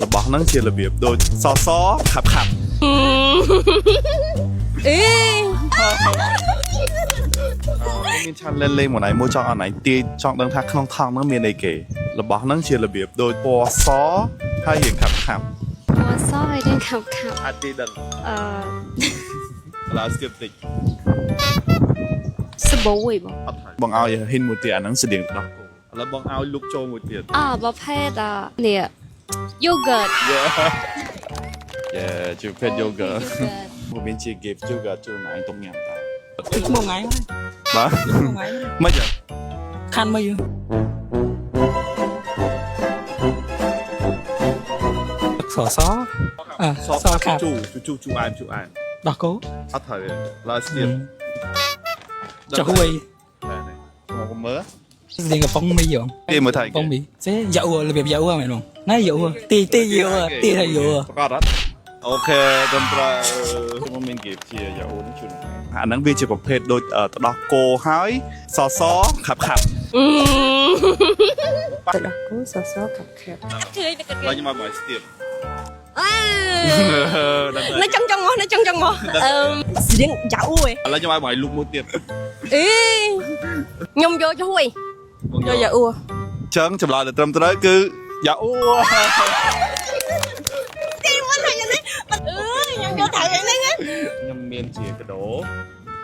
របស់ហ្នឹងជារបៀបដូចសសខាប់ខាប់អេមានឆានលេងលេងមួយណៃមួយចង់អត់ណៃទាយចង់ដឹងថាក្នុងថងហ្នឹងមានអីគេរបស់ហ្នឹងជារបៀបដូចពណ៌សហើយរៀងខាប់ខាប់ ពណ៌សហើយនឹងខាប់ខាប់ អាចទាយដឹង អឺ ឡើយស្គៀបតិច សបូយបង អត់ហើយបងឲ្យហ៊ីនមួយទៀតអាហ្នឹងស្តៀងដោះគោឥឡូវបងឲ្យលុកចូលមួយទៀត ប្រភេទនេះ yogurt យេជាភេទ yogurt មកមានជា gift yogurt ជូនឯងទុំញ៉ាំតែ Thích một ngày thôi. បាទ Một ngày. មិនចឹង Khăn bao nhiêu? Sỏ xó. À, សព xó khạp. ជូអែម Đỏ cố. អត់ហើយឡើយស្គៀប Cho hôi. មកមើល Gì gặp phong mi rồi. គេមើលថៃគេ Phong mi. Thế dậu rồi, là việc dậu rồi mày đúng không? Này dậu rồi. Tì dậu rồi. Tì thầy dậu rồi. ប្រកាសអត់អូខេត្រឹមត្រូវខ្ញុំមាន gift ជាយ៉ាអូនជូនអាហ្នឹងវាជាប្រភេទដូចទៅដោះគោហើយសខាប់ខាប់ ទៅដល់គូសសខាប់ខាប់ឃើញតែ ឡើយខ្ញុំមកមកស្ទាប នៅចង់មកស្រៀងយ៉ាវឯង ឥឡូវខ្ញុំឲ្យមកលុកមួយទៀត ខ្ញុំយកជួយ យកយ៉ាអ៊ូ ចឹងចម្លើយដែលត្រឹមត្រូវគឺយ៉ាអូ ខ្ញុំយកត្រូវយ៉ាងហ្នឹង ខ្ញុំមានជាកាដូ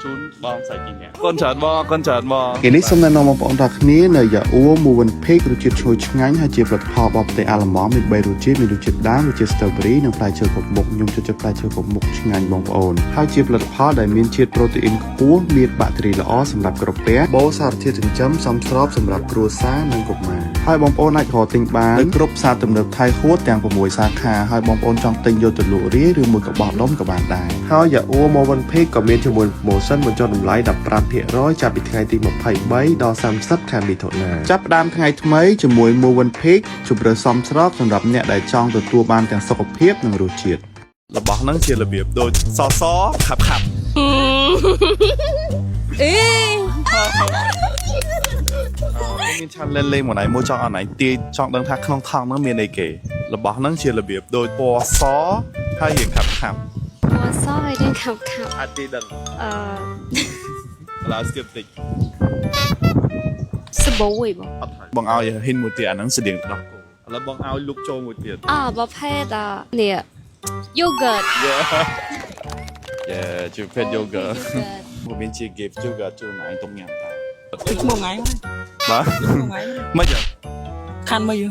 ជូនបងស្រីទីនេះកូនច្រើនបងកូនច្រើនបង គេនេះសូមណែនាំបងប្អូនទាំងគ្នានៅយ៉ាអ៊ូ Moven Peak រសជាតិឈ្ងុយឆ្ងាញ់ហើយជាផលិតផលរបស់ប្រទេសអាល្លឺម៉ង់មាន3រសជាតិមានរសជាតិដើមរសជាតិ Strawberry និងផ្លែឈើគ្រប់មុខខ្ញុំចូលចិត្តផ្លែឈើគ្រប់មុខឆ្ងាញ់បងប្អូនហើយជាផលិតផលដែលមានជាតិប្រូតេអ៊ីនខ្ពស់មានបាក់តេរីល្អសម្រាប់ក្រពះបូរសារធាតុចិញ្ចឹមសមស្របសម្រាប់គ្រួសារនិងកុមារហើយបងប្អូនអាចរកទិញបាននៅគ្រប់ផ្សារទំនើបថៃហួតទាំង6សាខាហើយបងប្អូនចង់ទិញយកទៅលក់រាយឬមួយក៏បោះដុំក៏បានដែរហើយយ៉ាអ៊ូ Moven Peak ក៏មានជាមួយ promotion បញ្ចុះតម្លៃ15% ចាប់ពីថ្ងៃទី23ដល់30ខែមិថុនាចាប់ផ្ដើមថ្ងៃថ្មីជាមួយ Moven Peak ជម្រើសសមស្របសម្រាប់អ្នកដែលចង់ទទួលបានទាំងសុខភាពនិងរសជាតិ របស់ហ្នឹងជារបៀបដូចសខាប់ខាប់មានឆានលេងលេងមួយណៃមួយចង់អត់ណៃទាយចង់ដឹងថាក្នុងថងហ្នឹងមានអីគេរបស់ហ្នឹងជារបៀបដូចពណ៌សហើយរៀងខាប់ខាប់ ពណ៌សហើយនឹងខាប់ខាប់ អាចទាយដឹង អឺ ឡើយស្គៀបតិច សបូយបង អត់ហើយបងឲ្យហ៊ីនមួយទៀតអាហ្នឹងស្តៀងដោះគោឥឡូវបងឲ្យលុកចូលមួយទៀត ប្រភេទនេះ yogurt យេជាភេទ yogurt មកមានជា gift yogurt ជូនឯងទុំញ៉ាំតែ Thích một ngày thôi. បាទ Một ngày. មិនចឹង Khăn bao nhiêu?